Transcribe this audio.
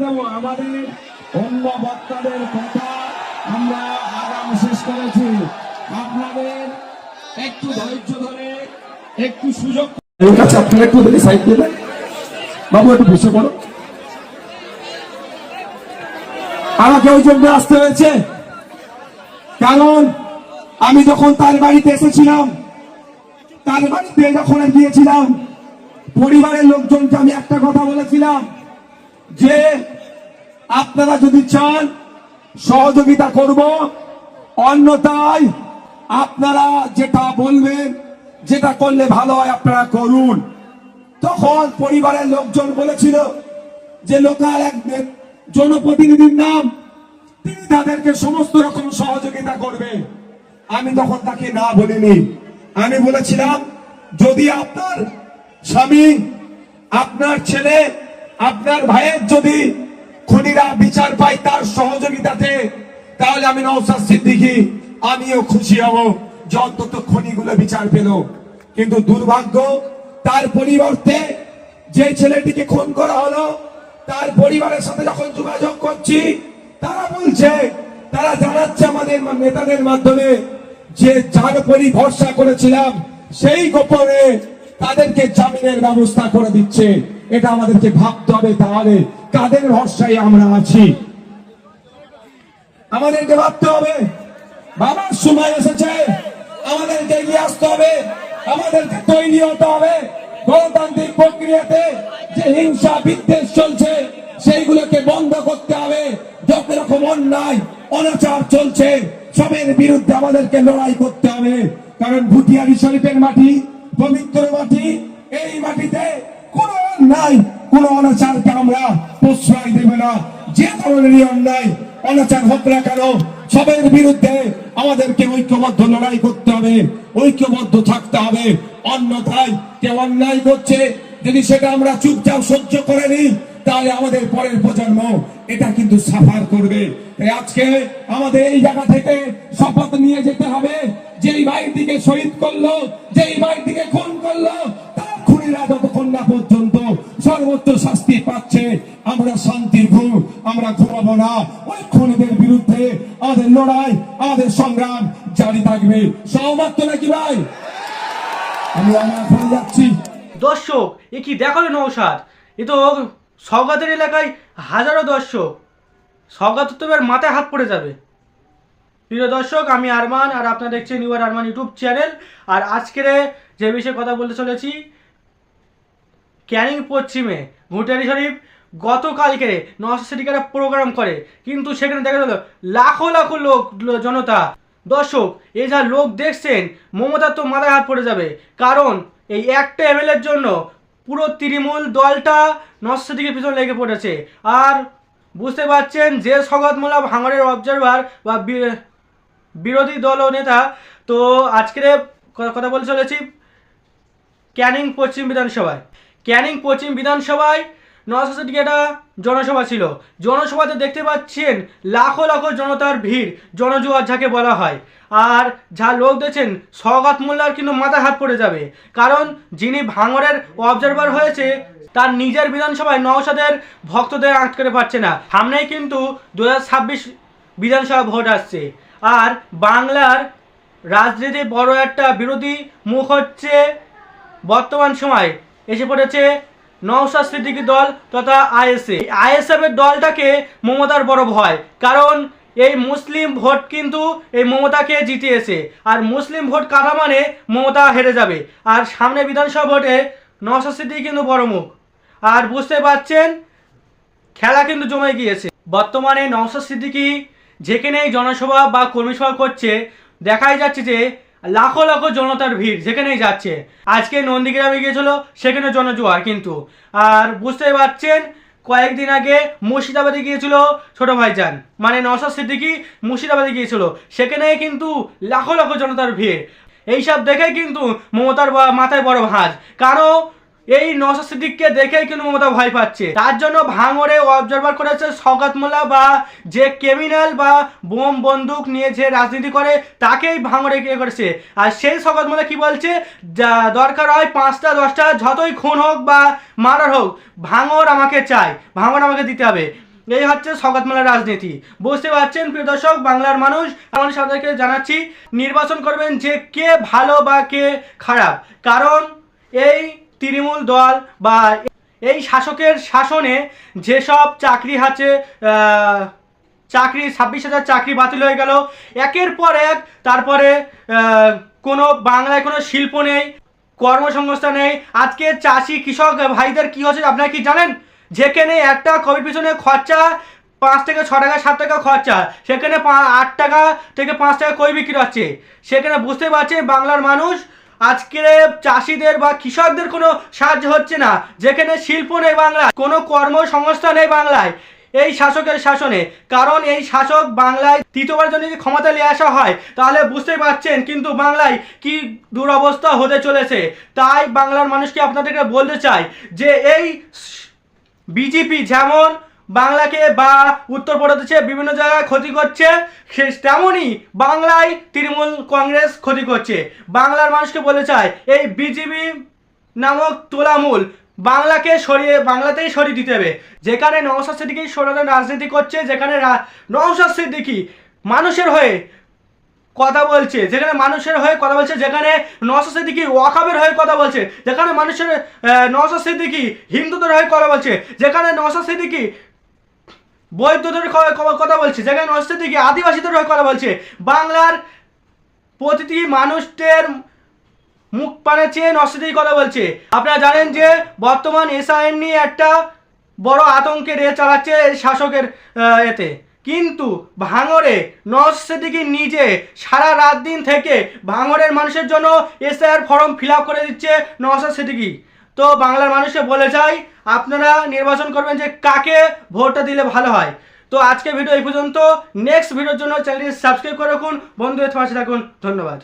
নেব। আমাদের অন্য বক্তাদের কথা আমরা আগাম শেষ করেছি। আপনাদের একটু ধৈর্য ধরে একটু সুযোগ আপনারা একটু দেখে সাইড দিয়ে দেন। বাবু একটু বসে পড়ো। আমাকে ওই জন্য আসতে হয়েছে কারণ আমি যখন তার বাড়িতে এসেছিলাম, তার বাড়িতে যখন গিয়েছিলাম, পরিবারের লোকজনকে আমি একটা কথা বলেছিলাম যে আপনারা যদি চান সহযোগিতা করব, অন্যথায় আপনারা যেটা বলবেন, যেটা করলে ভালো হয় আপনারা করুন। তখন পরিবারের লোকজন বলেছিল যে লোকাল এক জনপ্রতিনিধির নাম, তিনি তাদেরকে সমস্ত রকম সহযোগিতা করবে। আমি তখন তাকে না বলিনি। আমি বলেছিলাম যদি আপনার স্বামী, আপনার ছেলে, আপনার ভাইয়ের যদি খুনিরা বিচার পায় তার সহযোগিতাতে, তাহলে আমি নওশাদ সিদ্দিকী আমিও খুশি হব যে অন্তত খুনিগুলো বিচার পেল। কিন্তু দুর্ভাগ্য, তার পরিবর্তে যে ছেলেটিকে খুন করা হলো, তার পরিবারের সাথে যখন যোগাযোগ করছি, তারা বলছে, তারা জানাচ্ছে আমাদের নেতাদের মাধ্যমে যে যার উপরই ভরসা করেছিলাম সেই গোপনে তাদেরকে জামিনের ব্যবস্থা করে দিচ্ছে। এটা আমাদেরকে ভাবতে হবে, তাহলে কাদের ভরসায় আমরা আছি আমাদেরকে ভাবতে হবে। বাবার সময় এসেছে, আমাদেরকে এগিয়ে আসতে হবে, আমাদেরকে তৈরি হতে হবে। গণতান্ত্রিক প্রক্রিয়াতে যে হিংসা বিদ্বেষ চলছে সেইগুলোকে বন্ধ করতে হবে। যত রকম অন্যায় অনাচার চলছে সবের বিরুদ্ধে আমাদেরকে লড়াই করতে হবে। কারণ ভুটিয়ারি শরীফের মাটি পবিত্র মাটি, এই মাটিতে কোনো অন্যায়, কোনো অনাচারকে আমরা প্রশ্রয় দেব না। যে ধরনেরই অন্যায় অনাচার হোক না কেন, সবের বিরুদ্ধে আমাদেরকে ঐক্যবদ্ধ লড়াই করতে হবে, ঐক্যবদ্ধ থাকতে হবে। অন্যথায় কেউ অন্যায় করছে, যদি সেটা আমরা চুপচাপ সহ্য করে নিই, তাহলে আমাদের পরের প্রজন্ম এটা কিন্তু সাফার করবে। তাই আজকে আমাদের এই জায়গা থেকে শপথ নিয়ে যেতে হবে, যেই ভাইটিকে শহীদ করলো, যেই ভাইটিকে খুন করলো, তার খুনিরা যতক্ষণ না পর্যন্ত সর্বোচ্চ শাস্তি পাচ্ছে, আমরা শান্তির ঘুম আমরা ঘুমাবো না। ওই খুনিদের বিরুদ্ধে আমাদের লড়াই, আমাদের সংগ্রাম জারি থাকবে। সহমত নাকি ভাই? আমি আমার ফিরে যাচ্ছি। দর্শক, এ কি দেখালো নওশাদ? এ তো সওগাতের এলাকায় হাজারো দর্শক, সওগাত তো এবার মাথায় হাত পড়ে যাবে। প্রিয় দর্শক, আমি আরমান, আর আপনারা দেখছেন নিউয়ার আরমান ইউটিউব চ্যানেল। আর আজকের যে বিষয়ে কথা বলতে চলেছি, ক্যানিং পশ্চিমে ভুটিয়ারি শরীফ গতকালকে নওশাদ সিদ্দিকী একটা প্রোগ্রাম করে, কিন্তু সেখানে দেখা গেল লাখো লাখো লোক, জনতা। দর্শক, এই যা লোক দেখছেন, মমতার তো মাথায় হাত পড়ে যাবে। কারণ এই একটা এমএলএর জন্য পুরো তৃণমূল দলটা নওশাদ সিদ্দিকীর পিছনে লেগে পড়েছে। আর বুঝতে পারছেন যে সওগাত মোল্লা ভাঙড়ের অবজারভার বা বিরোধী দল ও নেতা। তো আজকের কথা বলতে চলেছি ক্যানিং পশ্চিম বিধানসভায়। ক্যানিং পশ্চিম বিধানসভায় নওশাদ সিদ্দিকী একটা জনসভা ছিল। জনসভাতে দেখতে পাচ্ছেন লাখো লাখো জনতার ভিড়, জনজোয়ার যাকে বলা হয়। আর যা লোক দেখছেন, সওগাত মোল্লার কিন্তু মাথায় হাত পড়ে যাবে। কারণ যিনি ভাঙড়ের অবজারভার হয়েছে, তার নিজের বিধানসভায় নওশাদের ভক্তদের আটকাতে পারছে না। সামনেই কিন্তু 2026 বিধানসভা ভোট আসছে। আর বাংলার রাজনীতি বড় একটা বিরোধী মুখ হচ্ছে বর্তমান সময় এসে পড়েছে নওশাদ সিদ্দিকী দল তথা আইএসএফ। আইএসএফের দলটাকে মমতার বড় ভয়, কারণ এই মুসলিম ভোট কিন্তু এই মমতাকে জিতিয়েছে। আর মুসলিম ভোট কাটা মানে মমতা হেরে যাবে। আর সামনে বিধানসভা ভোটে নওশাদ সিদ্দিকী কিন্তু বড় মুখ। আর বুঝতে পারছেন খেলা কিন্তু জমে গিয়েছে। বর্তমানে নওশাদ সিদ্দিকী যেখানেই জনসভা বা কর্মী সভা করছে, দেখাই যাচ্ছে যে লাখো লাখো জনতার ভিড় যেখানেই যাচ্ছে। আজকে নন্দীগ্রামে গিয়েছিল, সেখানে জনজোয়ার কিন্তু। আর বুঝতে পারছেন কয়েকদিন আগে মুর্শিদাবাদে গিয়েছিল ছোট ভাইজান, মানে নওশাদ সিদ্দিকী মুর্শিদাবাদে গিয়েছিল, সেখানেই কিন্তু লাখো লাখো জনতার ভিড়। এইসব দেখেই কিন্তু মমতার মাথায় বড় ভাঁজ। কারণ এই নওশাদ সিদ্দিকীকে দেখেই কিন্তু মমতা ভয় পাচ্ছে। তার জন্য ভাঙড়ে অবজারভার করেছে সওগাত মোল্লা, বা যে ক্রিমিনাল বা বোম বন্দুক নিয়ে যে রাজনীতি করে তাকেই ভাঙড়ে গিয়ে করেছে। আর সেই সওগাত মোল্লা কি বলছে, দরকার হয় 5টা 10টা যতই খুন হোক বা মার্ডার হোক, ভাঙড় আমাকে চাই, ভাঙড় আমাকে দিতে হবে। এই হচ্ছে সওগাত মেলার রাজনীতি। বুঝতে পারছেন প্রিয় দর্শক, বাংলার মানুষ আমার সাথে জানাচ্ছি নির্বাচন করবেন যে কে ভালো বা কে খারাপ। কারণ এই তৃণমূল দল বা এই শাসকের শাসনে যেসব চাকরি আছে, চাকরি 26,000 চাকরি বাতিল হয়ে গেল একের পর এক। তারপরে কোনো বাংলায় কোনো শিল্প নেই, কর্মসংস্থান নেই। আজকে চাষি কৃষক ভাইদের কি হচ্ছে আপনারা কি জানেন? যেখানে একটা কবির পিছনে খরচা 5 থেকে 6 টাকা 7 টাকা খরচা, সেখানে 8 টাকা থেকে 5 টাকা কই বিক্রি হচ্ছে। সেখানে বুঝতে পারছে বাংলার মানুষ আজকে চাষিদের বা কৃষকদের কোনো সাহায্য হচ্ছে না। যেখানে শিল্প নেই বাংলায়, কোনো কর্মসংস্থান নেই বাংলায় এই শাসকের শাসনে। কারণ এই শাসক বাংলায় তৃতীয়বার জন্য যদি ক্ষমতা নিয়ে আসা হয় তাহলে বুঝতে পারছেন কিন্তু বাংলায় কি দুরবস্থা হতে চলেছে। তাই বাংলার মানুষকে আপনাদেরকে বলতে চাই যে এই বিজেপি যেমন বাংলাকে বা উত্তরপ্রদেশে বিভিন্ন জায়গায় ক্ষতি করছে, তেমনই বাংলায় তৃণমূল কংগ্রেস ক্ষতি করছে। বাংলার মানুষকে বলতে চাই এই বিজেপি নামক তোলামূল বাংলাতেই সরিয়ে দিতে হবে। যেখানে নওশাদ সিদ্দিকী সরানোর রাজনীতি করছে, যেখানে নওশাদ সিদ্দিকী মানুষের হয়ে কথা বলছে, যেখানে মানুষের হয়ে কথা বলছে, যেখানে নওশাদ সিদ্দিকী ওয়াকাবের হয়ে কথা বলছে, যেখানে মানুষের নওশাদ সিদ্দিকী হিন্দুদের হয়ে কথা বলছে, যেখানে নওশাদ সিদ্দিকী বৌদ্ধদের কথা বলছে, যেখানে নওশাদ সিদ্দিকী আদিবাসীদের হয়ে কথা বলছে, বাংলার প্রতিটি মানুষদের মুখ পানে চেয়ে নওশাদ সিদ্দিকী কথা বলছে। আপনারা জানেন যে বর্তমান এসআইএন নিয়ে একটা বড় আতঙ্কের চালাচ্ছে এই শাসকের এতে, কিন্তু ভাঙড়ে নওশাদ সিদ্দিকী নিজে সারা রাত দিন থেকে ভাঙড়ের মানুষের জন্য এসআইআর ফর্ম ফিল আপ করে দিচ্ছে নওশাদ সিদ্দিকী। তো বাংলার মানুষকে বলে চাই আপনারা নির্বাচন করবেন যে কাকে ভোটটা দিলে ভালো হয়। তো আজকে ভিডিও এই পর্যন্ত। নেক্সট ভিডিওর জন্য চ্যানেলটি সাবস্ক্রাইব করে রাখুন, বন্ধুদের পাশে থাকুন। ধন্যবাদ।